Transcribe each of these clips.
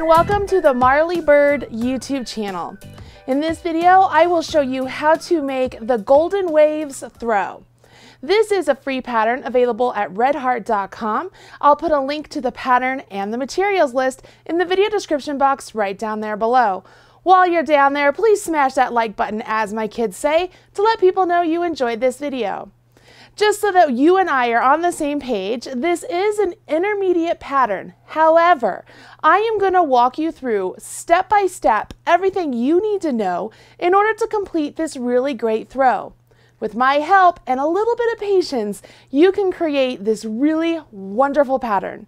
and welcome to the Marley Bird YouTube channel. In this video, I will show you how to make the Golden Waves throw. This is a free pattern available at redheart.com. I'll put a link to the pattern and the materials list in the video description box right down there below. While you're down there, please smash that like button, as my kids say, to let people know you enjoyed this video. Just so that you and I are on the same page, this is an intermediate pattern. However, I am going to walk you through step by step everything you need to know in order to complete this really great throw. With my help and a little bit of patience, you can create this really wonderful pattern.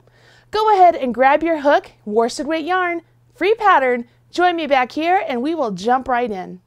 Go ahead and grab your hook, worsted weight yarn, free pattern, join me back here and we will jump right in.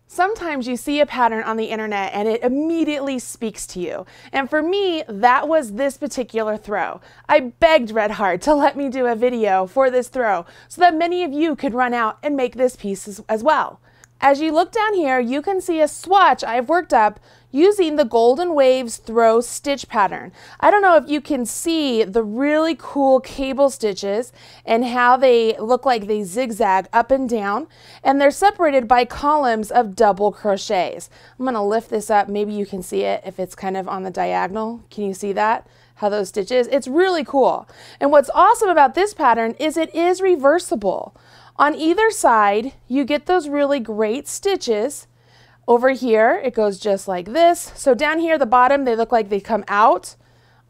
Sometimes you see a pattern on the internet and it immediately speaks to you. And for me, that was this particular throw. I begged Red Heart to let me do a video for this throw so that many of you could run out and make this piece as well. As you look down here, you can see a swatch I've worked up using the Golden Waves throw stitch pattern. I don't know if you can see the really cool cable stitches and how they look like they zigzag up and down, and they're separated by columns of double crochets. I'm going to lift this up. Maybe you can see it if it's kind of on the diagonal. Can you see that? How those stitches? It's really cool. And what's awesome about this pattern is it is reversible. On either side, you get those really great stitches. Over here, it goes just like this. So down here at the bottom, they look like they come out.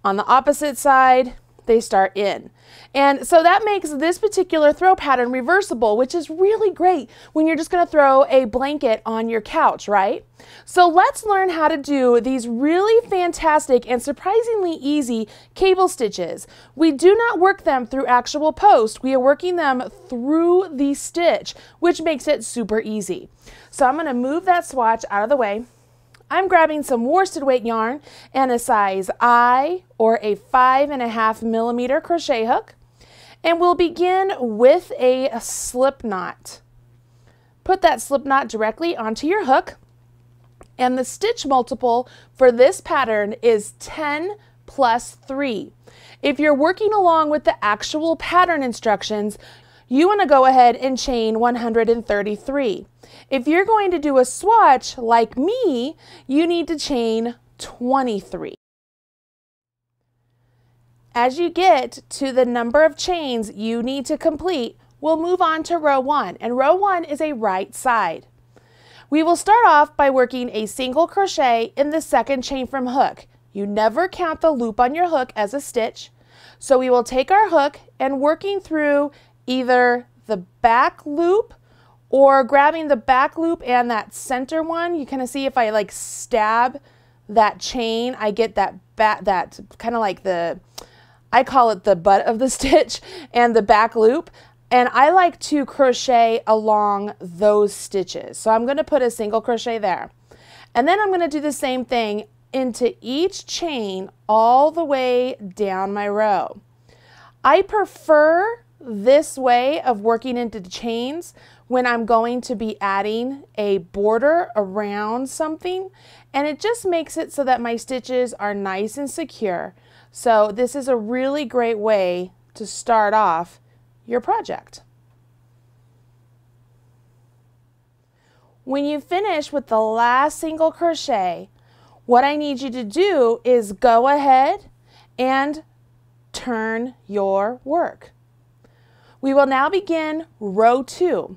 On the opposite side, they start in. And so that makes this particular throw pattern reversible, which is really great when you're just going to throw a blanket on your couch, right? So let's learn how to do these really fantastic and surprisingly easy cable stitches. We do not work them through actual post. We are working them through the stitch, which makes it super easy. So I'm going to move that swatch out of the way. I'm grabbing some worsted weight yarn and a size I or a 5.5 millimeter crochet hook, and we'll begin with a slip knot. Put that slip knot directly onto your hook, and the stitch multiple for this pattern is 10 plus 3. If you're working along with the actual pattern instructions, you want to go ahead and chain 133. If you're going to do a swatch like me, you need to chain 23. As you get to the number of chains you need to complete, we'll move on to row 1, and row 1 is a right side. We will start off by working a single crochet in the second chain from hook. You never count the loop on your hook as a stitch, so we will take our hook and working through either the back loop or grabbing the back loop and that center one. You kind of see if I like stab that chain, I get that kind of like I call it the butt of the stitch and the back loop. And I like to crochet along those stitches. So I'm going to put a single crochet there. And then I'm going to do the same thing into each chain all the way down my row. I prefer this way of working into the chains when I'm going to be adding a border around something, and it just makes it so that my stitches are nice and secure. So this is a really great way to start off your project. When you finish with the last single crochet, what I need you to do is go ahead and turn your work. We will now begin row 2.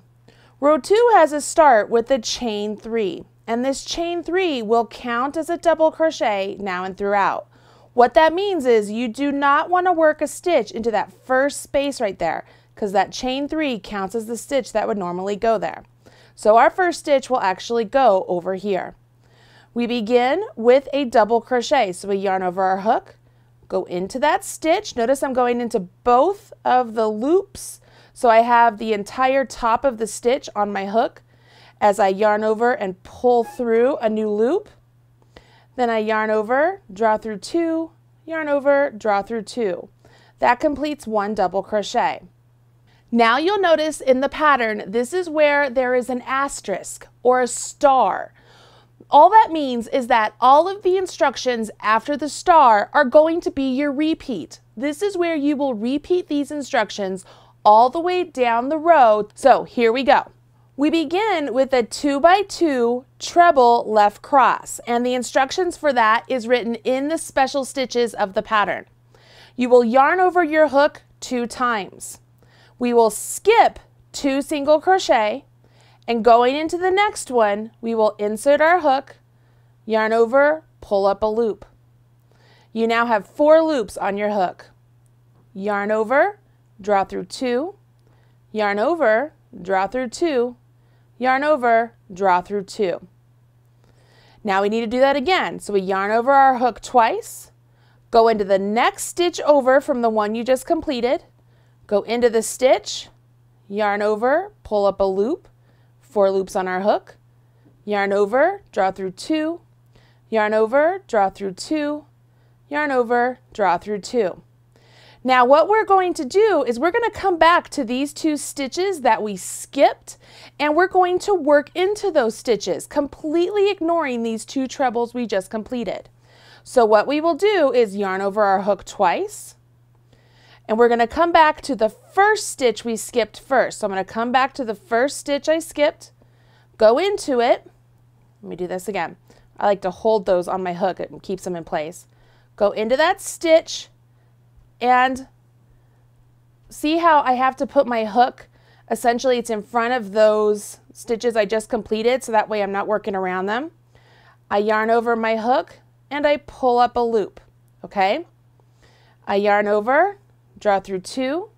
Row 2 has a start with a chain 3, and this chain 3 will count as a double crochet now and throughout. What that means is you do not want to work a stitch into that first space right there, because that chain 3 counts as the stitch that would normally go there. So our first stitch will actually go over here. We begin with a double crochet, so we yarn over our hook, go into that stitch. Notice I'm going into both of the loops, so I have the entire top of the stitch on my hook as I yarn over and pull through a new loop. Then I yarn over, draw through 2, yarn over, draw through 2. That completes one double crochet. Now you'll notice in the pattern, this is where there is an asterisk or a star. All that means is that all of the instructions after the star are going to be your repeat. This is where you will repeat these instructions all the way down the row. So here we go. We begin with a 2x2 treble left cross, and the instructions for that is written in the special stitches of the pattern. You will yarn over your hook 2 times. We will skip 2 single crochet, and going into the next one, we will insert our hook, yarn over, pull up a loop. You now have 4 loops on your hook. Yarn over, draw through 2, yarn over, draw through 2, yarn over, draw through 2. Now we need to do that again. So we yarn over our hook twice, go into the next stitch over from the one you just completed, go into the stitch, yarn over, pull up a loop, 4 loops on our hook, yarn over, draw through 2, yarn over, draw through 2, yarn over, draw through 2. Now what we're going to do is we're going to come back to these 2 stitches that we skipped, and we're going to work into those stitches, completely ignoring these 2 trebles we just completed. So what we will do is yarn over our hook twice, and we're going to come back to the first stitch we skipped first. So I'm going to come back to the first stitch I skipped, go into it. Let me do this again. I like to hold those on my hook. It keeps them in place. Go into that stitch, and see how I have to put my hook, essentially it's in front of those stitches I just completed, so that way I'm not working around them. I yarn over my hook and I pull up a loop, okay? I yarn over, draw through 2,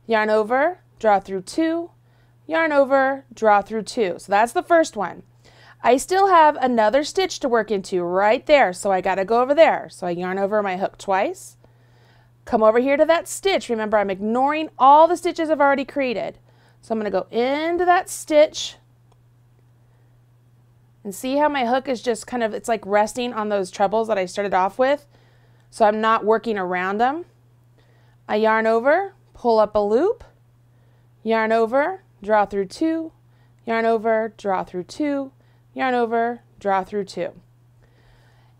yarn over, draw through 2, yarn over, draw through 2. So that's the first one. I still have another stitch to work into right there, so I gotta go over there. So I yarn over my hook twice, come over here to that stitch. Remember, I'm ignoring all the stitches I've already created. So I'm going to go into that stitch and see how my hook is just kind of, it's like resting on those trebles that I started off with. So I'm not working around them. I yarn over, pull up a loop, yarn over, draw through 2, yarn over, draw through 2, yarn over, draw through 2.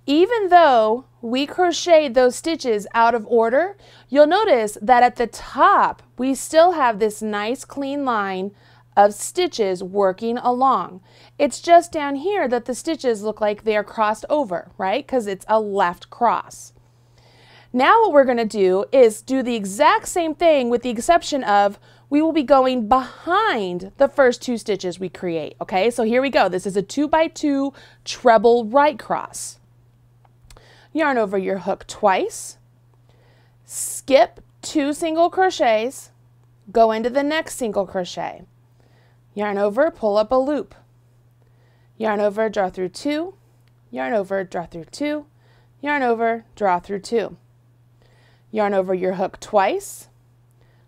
Even though we crocheted those stitches out of order, you'll notice that at the top we still have this nice clean line of stitches working along. It's just down here that the stitches look like they are crossed over, right? Because it's a left cross. Now what we're going to do is do the exact same thing, with the exception of we will be going behind the first 2 stitches we create. Okay, so here we go. This is a 2x2 treble right cross. Yarn over your hook twice, skip 2 single crochets, go into the next single crochet, yarn over, pull up a loop, yarn over, draw through 2, yarn over, draw through 2, yarn over, draw through 2. Yarn over your hook twice,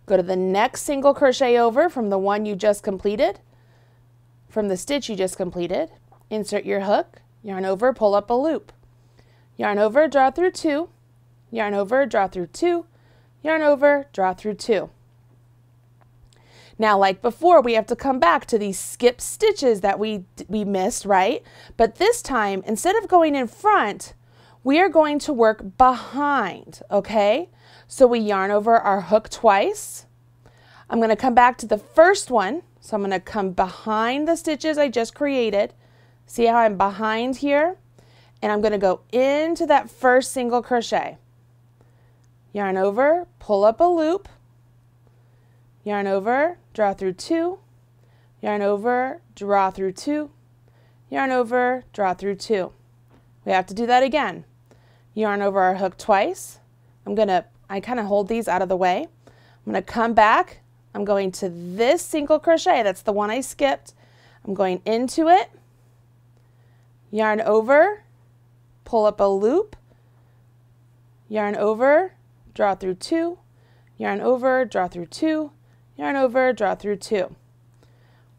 go to the next single crochet over from the one you just completed, from the stitch you just completed, insert your hook, yarn over, pull up a loop. Yarn over, draw through 2, yarn over, draw through 2, yarn over, draw through 2. Now, like before, we have to come back to these skip stitches that we missed, right? But this time, instead of going in front, we are going to work behind, okay? So we yarn over our hook twice. I'm going to come back to the first one. So I'm going to come behind the stitches I just created. See how I'm behind here? And I'm going to go into that first single crochet. Yarn over, pull up a loop, yarn over, draw through 2, yarn over, draw through 2, yarn over, draw through 2. We have to do that again. Yarn over our hook twice. I kind of hold these out of the way. I'm going to come back. I'm going to this single crochet. That's the one I skipped. I'm going into it, yarn over, pull up a loop, yarn over, draw through 2, yarn over, draw through 2, yarn over, draw through 2.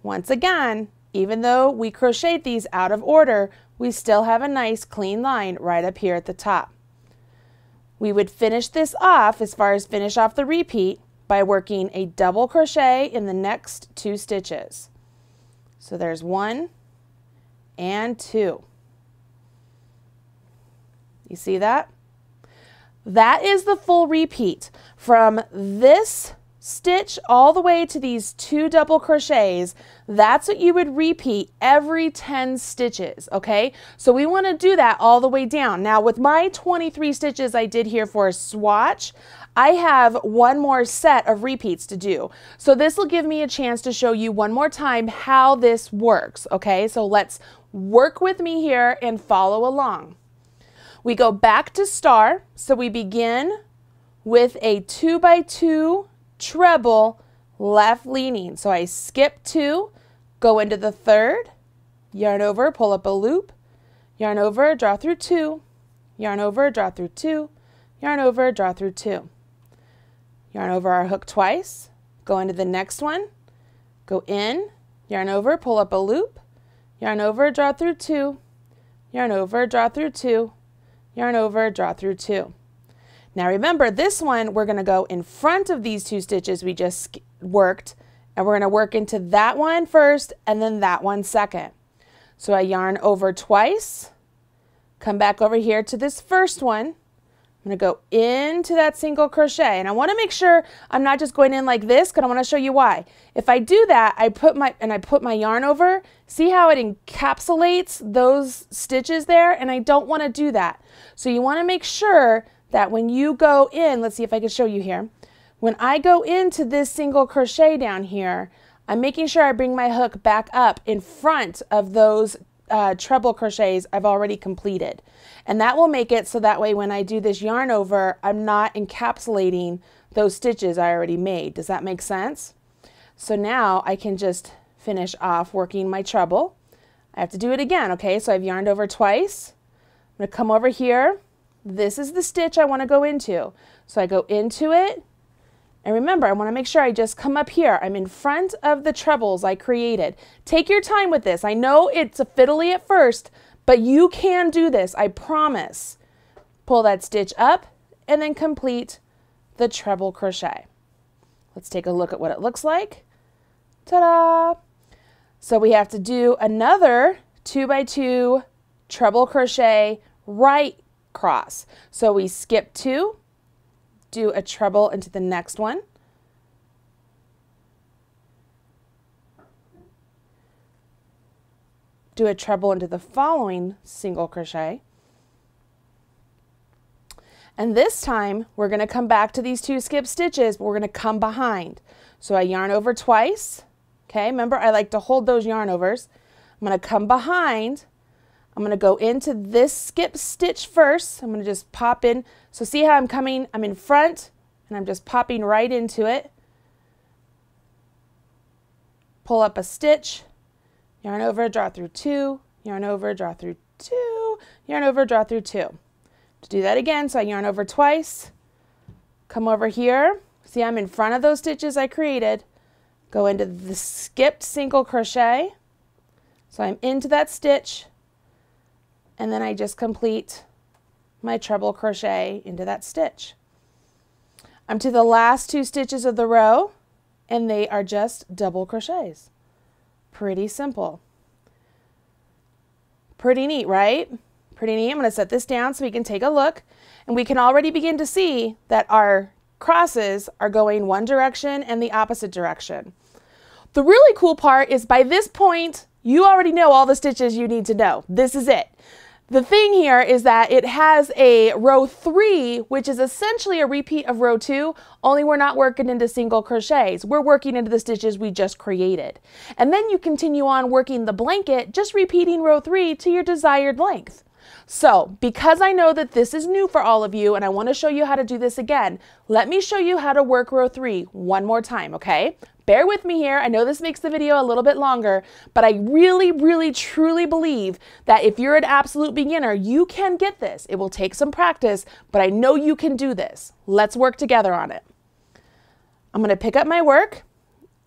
Once again, even though we crocheted these out of order, we still have a nice clean line right up here at the top. We would finish this off, as far as finish off the repeat, by working a double crochet in the next 2 stitches. So there's 1 and 2. You see that? That is the full repeat from this stitch all the way to these 2 double crochets. That's what you would repeat every 10 stitches, okay? So we want to do that all the way down. Now with my 23 stitches I did here for a swatch, I have one more set of repeats to do. So this will give me a chance to show you one more time how this works, okay? So let's work with me here and follow along. We go back to star, so we begin with a 2x2 treble left leaning. So I skip 2, go into the 3rd, yarn over, pull up a loop, yarn over, draw through 2, yarn over, draw through 2, yarn over, draw through 2. Yarn over our hook twice, go into the next one, go in, yarn over, pull up a loop, yarn over, draw through 2, yarn over, draw through 2, yarn over, draw through 2. Now remember, this one we're going to go in front of these 2 stitches we just worked, and we're going to work into that one first and then that one second. So I yarn over twice, come back over here to this first one. I'm going to go into that single crochet, and I want to make sure I'm not just going in like this, because I want to show you why. If I do that, I put my yarn over, see how it encapsulates those stitches there, and I don't want to do that. So you want to make sure that when you go in, let's see if I can show you here. When I go into this single crochet down here, I'm making sure I bring my hook back up in front of those treble crochets I've already completed. And that will make it so that way when I do this yarn over, I'm not encapsulating those stitches I already made. Does that make sense? So now I can just finish off working my treble. I have to do it again, okay? So I've yarned over twice. I'm going to come over here. This is the stitch I want to go into. So I go into it. And remember, I want to make sure I just come up here. I'm in front of the trebles I created. Take your time with this. I know it's a fiddly at first, but you can do this, I promise. Pull that stitch up and then complete the treble crochet. Let's take a look at what it looks like. Ta-da! So we have to do another 2x2 treble crochet right cross. So we skip 2, do a treble into the next one, do a treble into the following single crochet, and this time we're going to come back to these 2 skip stitches, but we're going to come behind. So I yarn over twice, okay? Remember, I like to hold those yarn overs. I'm going to come behind. I'm going to go into this skip stitch first. I'm going to just pop in. So see how I'm coming? I'm in front and I'm just popping right into it. Pull up a stitch, yarn over, draw through 2, yarn over, draw through 2, yarn over, draw through 2. To do that again, so I yarn over twice, come over here. See, I'm in front of those stitches I created. Go into the skipped single crochet. So I'm into that stitch, and then I just complete my treble crochet into that stitch. I'm to the last 2 stitches of the row, and they are just double crochets. Pretty simple. Pretty neat, right? Pretty neat. I'm going to set this down so we can take a look, and we can already begin to see that our crosses are going one direction and the opposite direction. The really cool part is by this point, you already know all the stitches you need to know. This is it. The thing here is that it has a row 3, which is essentially a repeat of row 2, only we're not working into single crochets. We're working into the stitches we just created. And then you continue on working the blanket, just repeating row 3 to your desired length. So, because I know that this is new for all of you and I want to show you how to do this again, let me show you how to work row 3 one more time, okay? Bear with me here. I know this makes the video a little bit longer, but I really, truly believe that if you're an absolute beginner, you can get this. It will take some practice, but I know you can do this. Let's work together on it. I'm going to pick up my work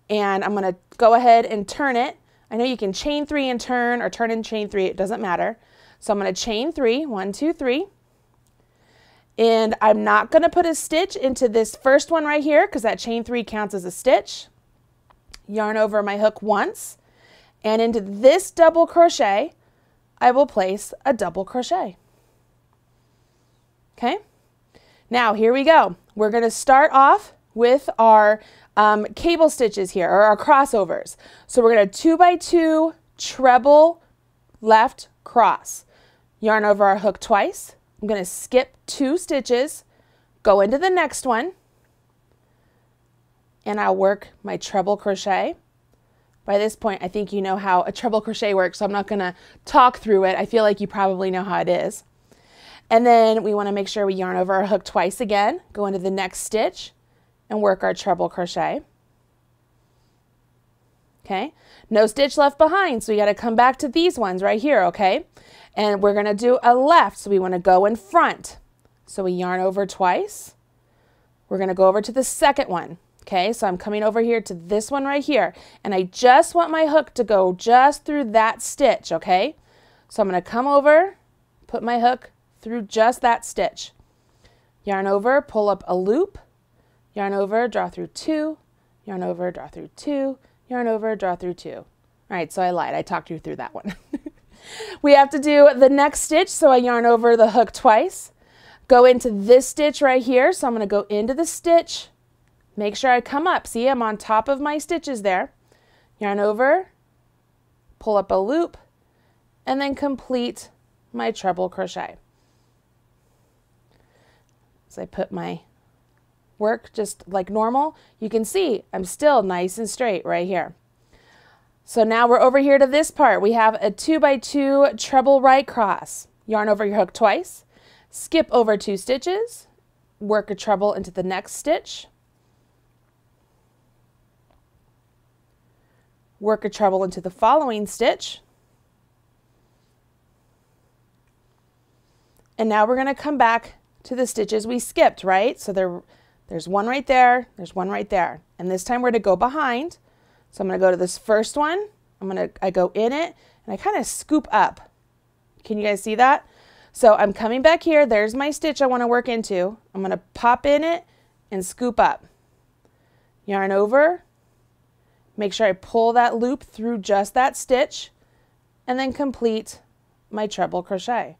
and I'm going to go ahead and turn it. I know you can chain 3 and turn, or turn and chain 3. It doesn't matter. So I'm going to chain 3, 1, 2, 3. And I'm not going to put a stitch into this first one right here because that chain 3 counts as a stitch. Yarn over my hook once, and into this double crochet, I will place a double crochet. Okay? Now here we go. We're going to start off with our cable stitches here, or our crossovers. So we're going to 2 by 2 treble left cross. Yarn over our hook twice. I'm going to skip 2 stitches, go into the next one, and I'll work my treble crochet. By this point, I think you know how a treble crochet works, so I'm not going to talk through it. I feel like you probably know how it is. And then we want to make sure we yarn over our hook twice again, go into the next stitch, and work our treble crochet. Okay, no stitch left behind, so we got to come back to these ones right here, okay? And we're going to do a left, so we want to go in front. So we yarn over twice. We're going to go over to the second one. Okay, so I'm coming over here to this one right here, and I just want my hook to go just through that stitch, okay? So I'm going to come over, put my hook through just that stitch. Yarn over, pull up a loop, yarn over, draw through 2, yarn over, draw through 2, yarn over, draw through 2. All right, so I lied. I talked you through that one. We have to do the next stitch, so I yarn over the hook twice, go into this stitch right here, so I'm going to go into the stitch, make sure I come up. See, I'm on top of my stitches there. Yarn over, pull up a loop, and then complete my treble crochet. So I put my work just like normal. You can see I'm still nice and straight right here. So now we're over here to this part. We have a 2 by 2 treble right cross. Yarn over your hook twice, skip over 2 stitches, work a treble into the next stitch, work a treble into the following stitch, and now we're going to come back to the stitches we skipped, right? So there's one right there, there's one right there, and this time we're going to go behind. So I'm going to go to this first one, I go in it, and I kind of scoop up. Can you guys see that? So I'm coming back here, there's my stitch I want to work into. I'm going to pop in it and scoop up. Yarn over, make sure I pull that loop through just that stitch, and then complete my treble crochet.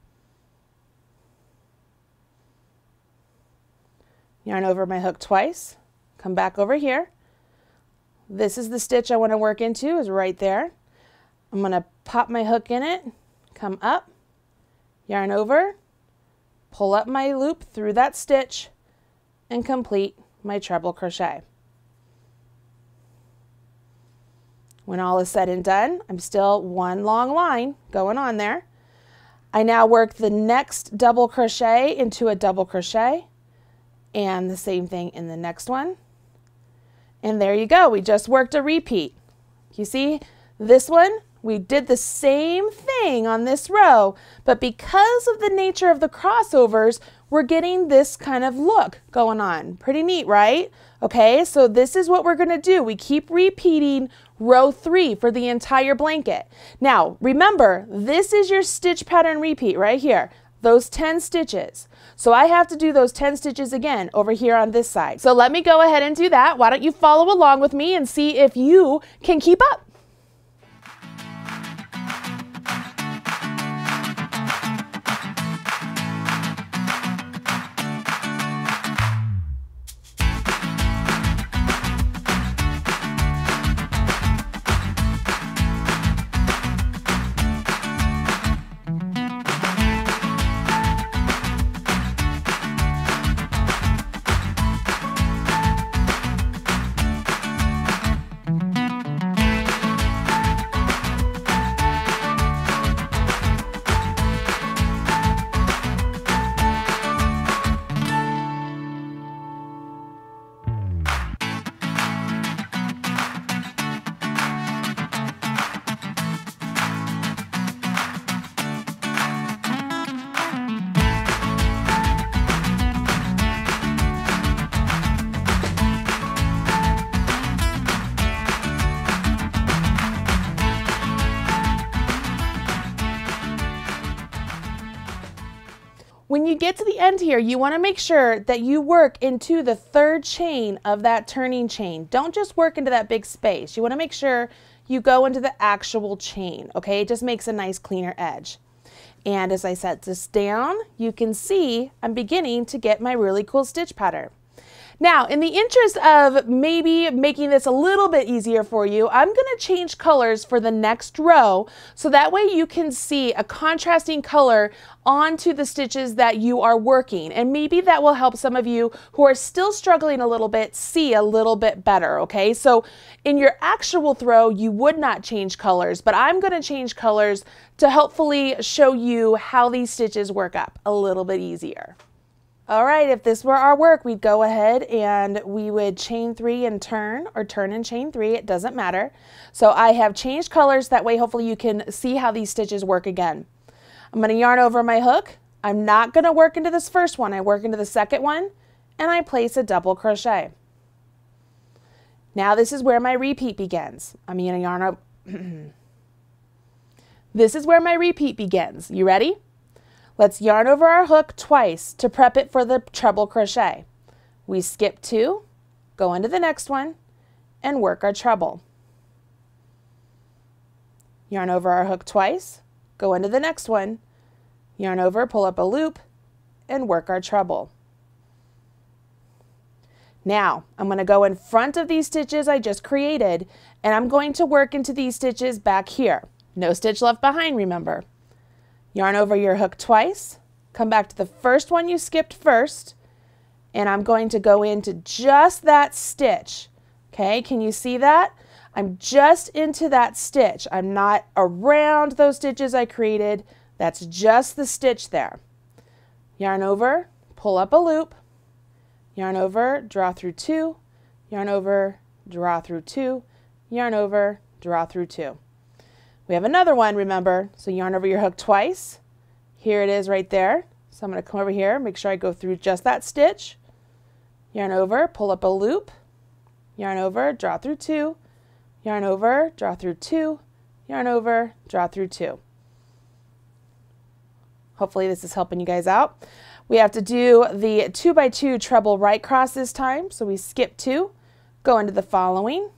Yarn over my hook twice, come back over here. This is the stitch I want to work into, is right there. I'm going to pop my hook in it, come up, yarn over, pull up my loop through that stitch, and complete my treble crochet. When all is said and done, I'm still one long line going on there. I now work the next double crochet into a double crochet, and the same thing in the next one. And there you go, we just worked a repeat. You see, this one, we did the same thing on this row, but because of the nature of the crossovers, we're getting this kind of look going on. Pretty neat, right? Okay, so this is what we're going to do. We keep repeating row 3 for the entire blanket. Now, remember, this is your stitch pattern repeat right here. Those 10 stitches. So I have to do those 10 stitches again over here on this side. So let me go ahead and do that. Why don't you follow along with me and see if you can keep up. When you get to the end here, you want to make sure that you work into the 3rd chain of that turning chain. Don't just work into that big space. You want to make sure you go into the actual chain, okay? It just makes a nice cleaner edge. And as I set this down, you can see I'm beginning to get my really cool stitch pattern. Now, in the interest of maybe making this a little bit easier for you, I'm going to change colors for the next row so that way you can see a contrasting color onto the stitches that you are working. And maybe that will help some of you who are still struggling a little bit see a little bit better, okay? So in your actual throw, you would not change colors, but I'm going to change colors to hopefully show you how these stitches work up a little bit easier. All right, if this were our work, we'd go ahead and we would chain 3 and turn, or turn and chain 3, it doesn't matter. So I have changed colors, that way hopefully you can see how these stitches work again. I'm going to yarn over my hook. I'm not going to work into this first one, I work into the second one, and I place a double crochet. Now this is where my repeat begins. I'm going to yarn up. This is where my repeat begins. You ready? Let's yarn over our hook twice to prep it for the treble crochet. We skip 2, go into the next one, and work our treble. Yarn over our hook twice, go into the next one, yarn over, pull up a loop, and work our treble. Now, I'm going to go in front of these stitches I just created, and I'm going to work into these stitches back here. No stitch left behind, remember. Yarn over your hook twice, come back to the first one you skipped first, and I'm going to go into just that stitch. Okay, can you see that? I'm just into that stitch. I'm not around those stitches I created. That's just the stitch there. Yarn over, pull up a loop, yarn over, draw through 2, yarn over, draw through 2, yarn over, draw through 2. We have another one, remember, so yarn over your hook twice. Here it is right there. So I'm going to come over here, make sure I go through just that stitch. Yarn over, pull up a loop, yarn over, draw through 2, yarn over, draw through 2, yarn over, draw through 2. Hopefully this is helping you guys out. We have to do the 2x2 treble right cross this time. So we skip 2, go into the following,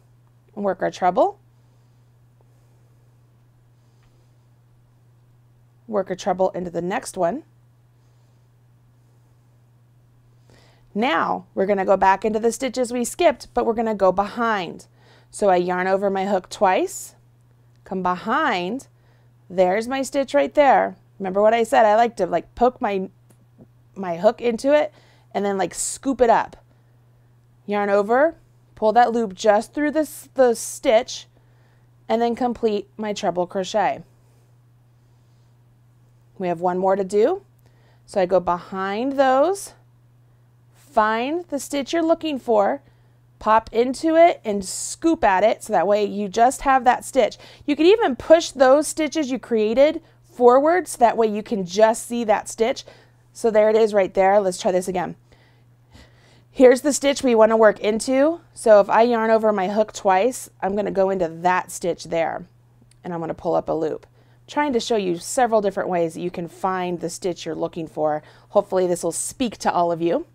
and work our treble. Work a treble into the next one. Now we're going to go back into the stitches we skipped, but we're going to go behind. So I yarn over my hook twice, come behind, there's my stitch right there. Remember what I said, I like to like poke my hook into it and then like scoop it up. Yarn over, pull that loop just through the stitch, and then complete my treble crochet. We have one more to do. So I go behind those, find the stitch you're looking for, pop into it and scoop at it so that way you just have that stitch. You can even push those stitches you created forward so that way you can just see that stitch. So there it is right there. Let's try this again. Here's the stitch we want to work into. So if I yarn over my hook twice, I'm going to go into that stitch there and I'm going to pull up a loop. Trying to show you several different ways that you can find the stitch you're looking for. Hopefully this will speak to all of you.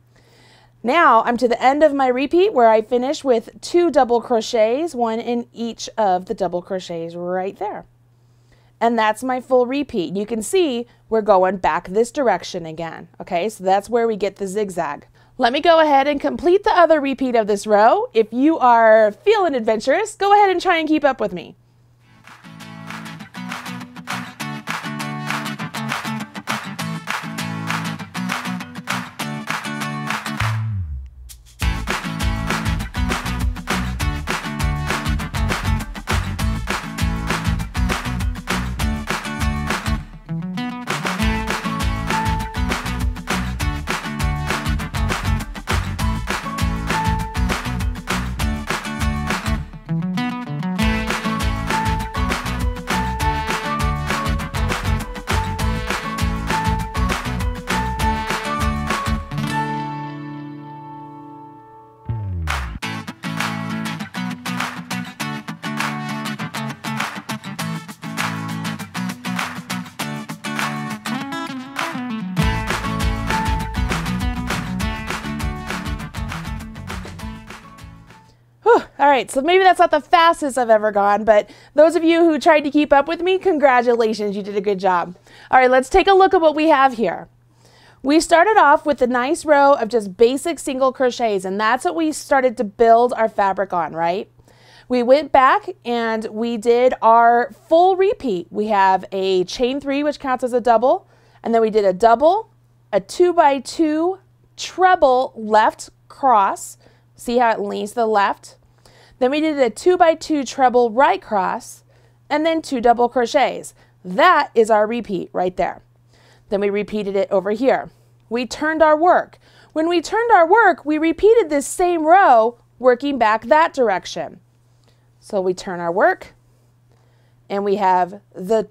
Now I'm to the end of my repeat where I finish with 2 double crochets, 1 in each of the double crochets right there. And that's my full repeat. You can see we're going back this direction again. Okay, so that's where we get the zigzag. Let me go ahead and complete the other repeat of this row. If you are feeling adventurous, go ahead and try and keep up with me. All right, so maybe that's not the fastest I've ever gone, but those of you who tried to keep up with me, congratulations, you did a good job. All right, let's take a look at what we have here. We started off with a nice row of just basic single crochets, and that's what we started to build our fabric on, right? We went back and we did our full repeat. We have a chain 3, which counts as a double, and then we did a double, a 2x2 treble left cross. See how it leans to the left? Then we did a 2x2 treble right cross, and then 2 double crochets. That is our repeat right there. Then we repeated it over here. We turned our work. When we turned our work, we repeated this same row, working back that direction. So we turn our work, and we have the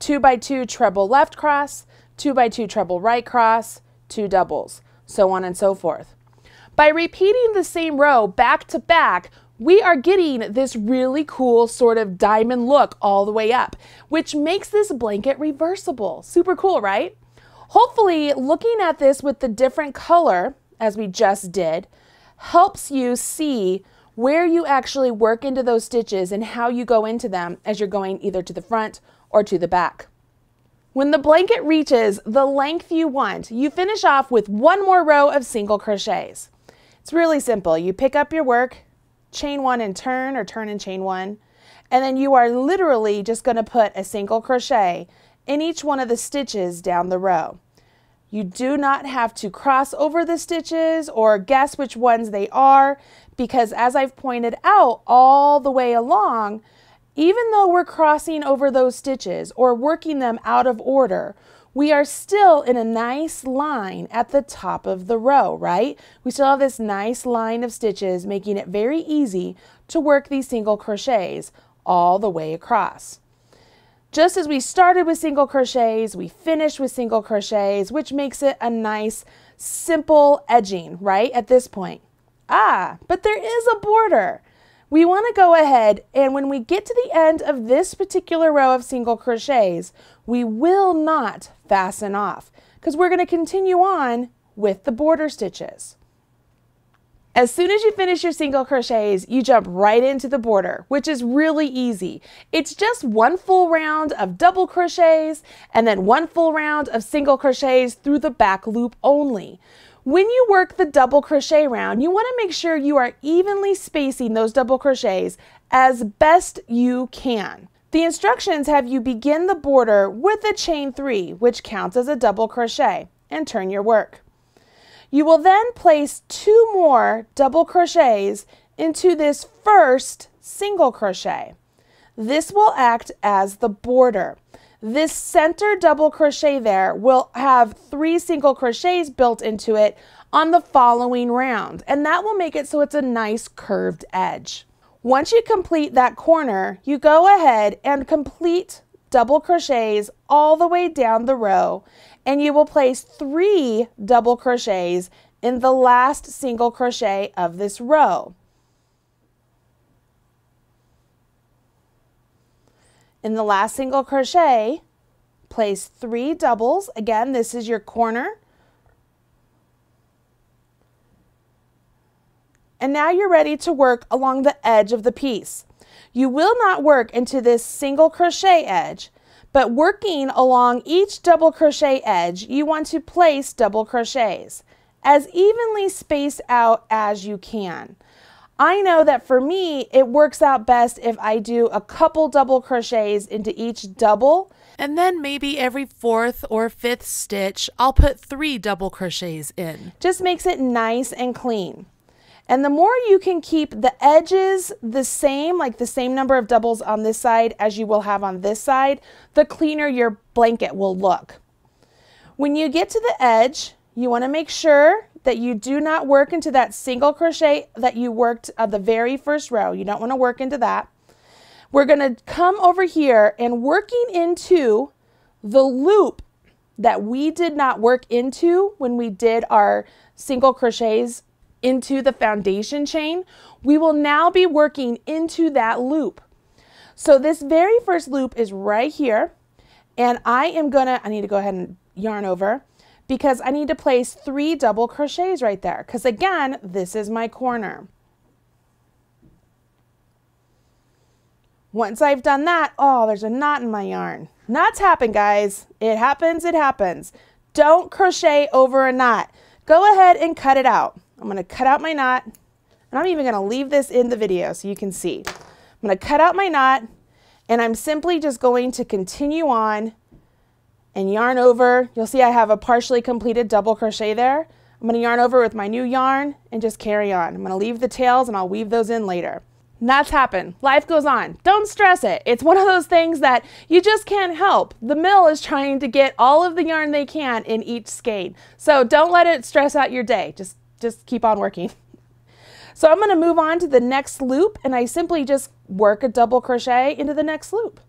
2x2 treble left cross, 2x2 treble right cross, 2 doubles, so on and so forth. By repeating the same row back to back, we are getting this really cool sort of diamond look all the way up, which makes this blanket reversible. Super cool, right? Hopefully, looking at this with the different color, as we just did, helps you see where you actually work into those stitches and how you go into them as you're going either to the front or to the back. When the blanket reaches the length you want, you finish off with one more row of single crochets. It's really simple. You pick up your work, chain 1 and turn, or turn and chain 1, and then you are literally just going to put a single crochet in each one of the stitches down the row. You do not have to cross over the stitches or guess which ones they are, because as I've pointed out all the way along, even though we're crossing over those stitches or working them out of order, we are still in a nice line at the top of the row, right? We still have this nice line of stitches, making it very easy to work these single crochets all the way across. Just as we started with single crochets, we finished with single crochets, which makes it a nice, simple edging, right, at this point. But there is a border. We want to go ahead, and when we get to the end of this particular row of single crochets, we will not fasten off because we're going to continue on with the border stitches. As soon as you finish your single crochets, you jump right into the border, which is really easy. It's just one full round of double crochets and then one full round of single crochets through the back loop only. When you work the double crochet round, you want to make sure you are evenly spacing those double crochets as best you can. The instructions have you begin the border with a chain 3, which counts as a double crochet, and turn your work. You will then place 2 more double crochets into this first single crochet. This will act as the border. This center double crochet there will have 3 single crochets built into it on the following round, and that will make it so it's a nice curved edge. Once you complete that corner, you go ahead and complete double crochets all the way down the row, and you will place 3 double crochets in the last single crochet of this row. In the last single crochet, place 3 doubles. Again, this is your corner. And now you're ready to work along the edge of the piece. You will not work into this single crochet edge, but working along each double crochet edge, you want to place double crochets as evenly spaced out as you can. I know that for me, it works out best if I do a couple double crochets into each double, and then maybe every 4th or 5th stitch, I'll put 3 double crochets in. Just makes it nice and clean. And the more you can keep the edges the same, like the same number of doubles on this side as you will have on this side, the cleaner your blanket will look. When you get to the edge, you want to make sure that you do not work into that single crochet that you worked at the very first row. You don't want to work into that. We're going to come over here and working into the loop that we did not work into when we did our single crochets into the foundation chain, we will now be working into that loop. So this very first loop is right here, and I need to go ahead and yarn over because I need to place 3 double crochets right there, because again, this is my corner. Once I've done that, oh, there's a knot in my yarn. Knots happen, guys. It happens, it happens. Don't crochet over a knot. Go ahead and cut it out. I'm going to cut out my knot, and I'm even going to leave this in the video so you can see. I'm going to cut out my knot, and I'm simply just going to continue on and yarn over. You'll see I have a partially completed double crochet there. I'm going to yarn over with my new yarn and just carry on. I'm going to leave the tails and I'll weave those in later. Knots happen. Life goes on. Don't stress it. It's one of those things that you just can't help. The mill is trying to get all of the yarn they can in each skein. So don't let it stress out your day. Just keep on working. So I'm going to move on to the next loop, and I simply just work a double crochet into the next loop.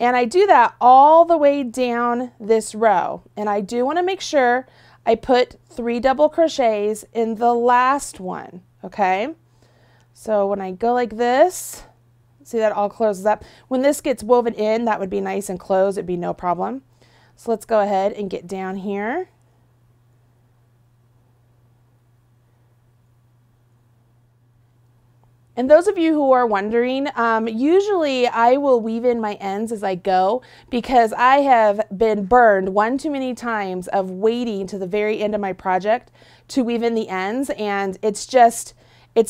And I do that all the way down this row. And I do want to make sure I put 3 double crochets in the last one, okay? So when I go like this, see that all closes up. When this gets woven in, that would be nice and closed. It'd be no problem. So let's go ahead and get down here. And those of you who are wondering, usually I will weave in my ends as I go because I have been burned one too many times of waiting to the very end of my project to weave in the ends, and it's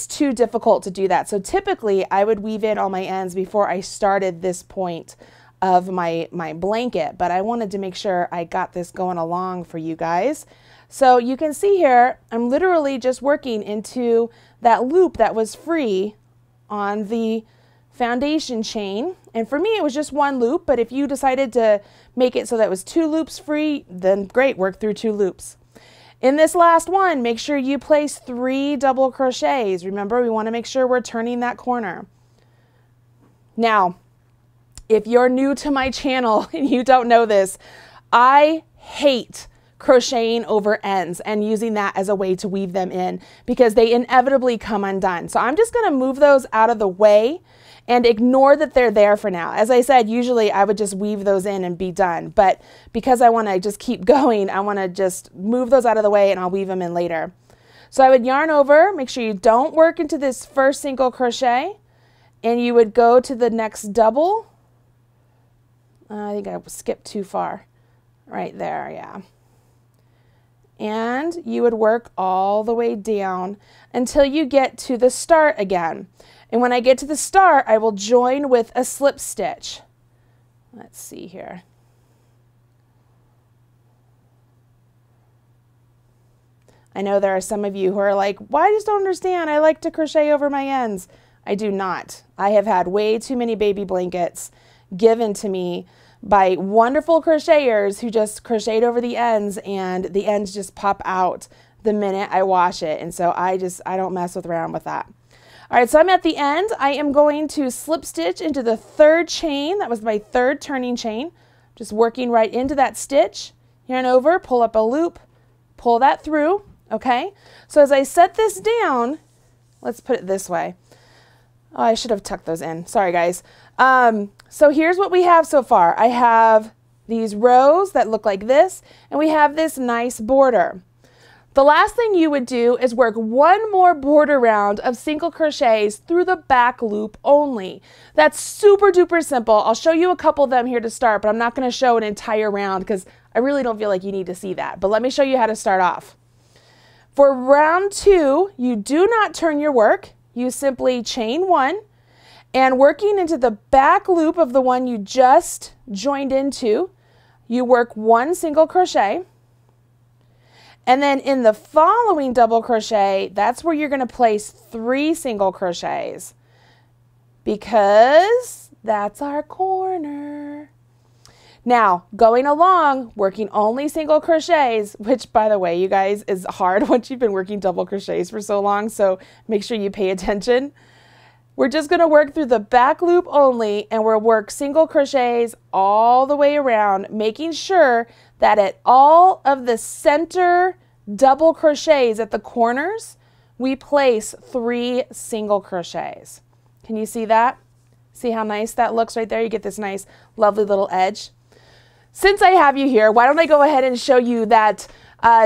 too difficult to do that. So typically I would weave in all my ends before I started this point of my blanket, but I wanted to make sure I got this going along for you guys. So you can see here, I'm literally just working into that loop that was free on the foundation chain. And for me, it was just 1 loop, but if you decided to make it so that it was 2 loops free, then great, work through 2 loops. In this last one, make sure you place 3 double crochets. Remember, we want to make sure we're turning that corner. Now, if you're new to my channel and you don't know this, I hate crocheting over ends and using that as a way to weave them in because they inevitably come undone. So I'm just going to move those out of the way and ignore that they're there for now. As I said, usually I would just weave those in and be done, but because I want to just keep going, I want to just move those out of the way and I'll weave them in later. So I would yarn over, make sure you don't work into this first single crochet, and you would go to the next double. I think I skipped too far. Right there, yeah. And you would work all the way down until you get to the start again. And when I get to the start, I will join with a slip stitch. Let's see here. I know there are some of you who are like, well, I just don't understand. I like to crochet over my ends. I do not. I have had way too many baby blankets given to me by wonderful crocheters who just crocheted over the ends, and the ends just pop out the minute I wash it. And so I don't mess around with that. All right, so I'm at the end. I am going to slip stitch into the 3rd chain. That was my 3rd turning chain. Just working right into that stitch, yarn over, pull up a loop, pull that through, okay? So as I set this down, let's put it this way. Oh, I should have tucked those in. Sorry, guys. So here's what we have so far. I have these rows that look like this, and we have this nice border. The last thing you would do is work 1 more border round of single crochets through the back loop only. That's super duper simple. I'll show you a couple of them here to start, but I'm not going to show an entire round because I really don't feel like you need to see that. But let me show you how to start off. For round 2, you do not turn your work. You simply chain 1, and working into the back loop of the one you just joined into, you work 1 single crochet. And then in the following double crochet, that's where you're going to place 3 single crochets because that's our corner. Now, going along, working only single crochets, which by the way, you guys, is hard once you've been working double crochets for so long, so make sure you pay attention. We're just going to work through the back loop only, and we'll work single crochets all the way around, making sure that at all of the center double crochets at the corners, we place 3 single crochets. Can you see that? See how nice that looks right there? You get this nice, lovely little edge. Since I have you here, why don't I go ahead and show you that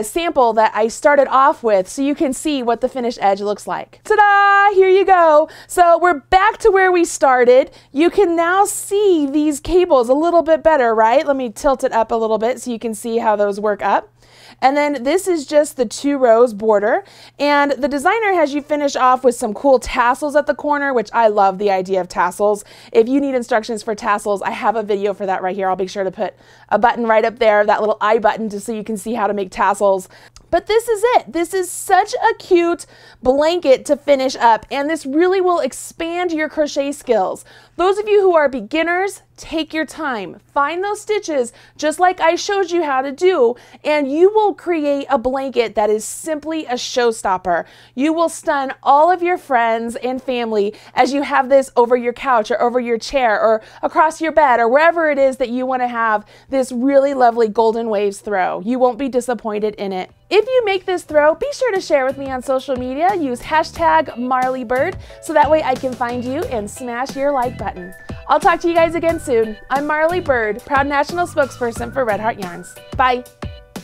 sample that I started off with so you can see what the finished edge looks like. Ta-da! Here you go. So we're back to where we started. You can now see these cables a little bit better, right? Let me tilt it up a little bit so you can see how those work up. And then this is just the 2 rows border, and the designer has you finish off with some cool tassels at the corner, which I love the idea of tassels. If you need instructions for tassels, I have a video for that right here. I'll be sure to put a button right up there, that little I button, just so you can see how to make tassels. But this is it. This is such a cute blanket to finish up, and this really will expand your crochet skills. Those of you who are beginners, take your time. Find those stitches just like I showed you how to do, and you will create a blanket that is simply a showstopper. You will stun all of your friends and family as you have this over your couch or over your chair or across your bed or wherever it is that you want to have this really lovely Golden Waves throw. You won't be disappointed in it. If you make this throw, be sure to share with me on social media. Use hashtag MarleyBird so that way I can find you and smash your like button. I'll talk to you guys again soon. I'm Marley Bird, proud national spokesperson for Red Heart Yarns. Bye.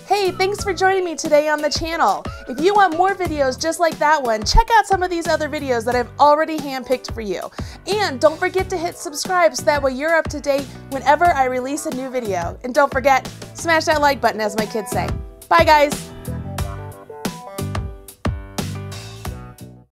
Hey, thanks for joining me today on the channel. If you want more videos just like that one, check out some of these other videos that I've already handpicked for you. And don't forget to hit subscribe so that way you're up to date whenever I release a new video. And don't forget, smash that like button, as my kids say. Bye guys.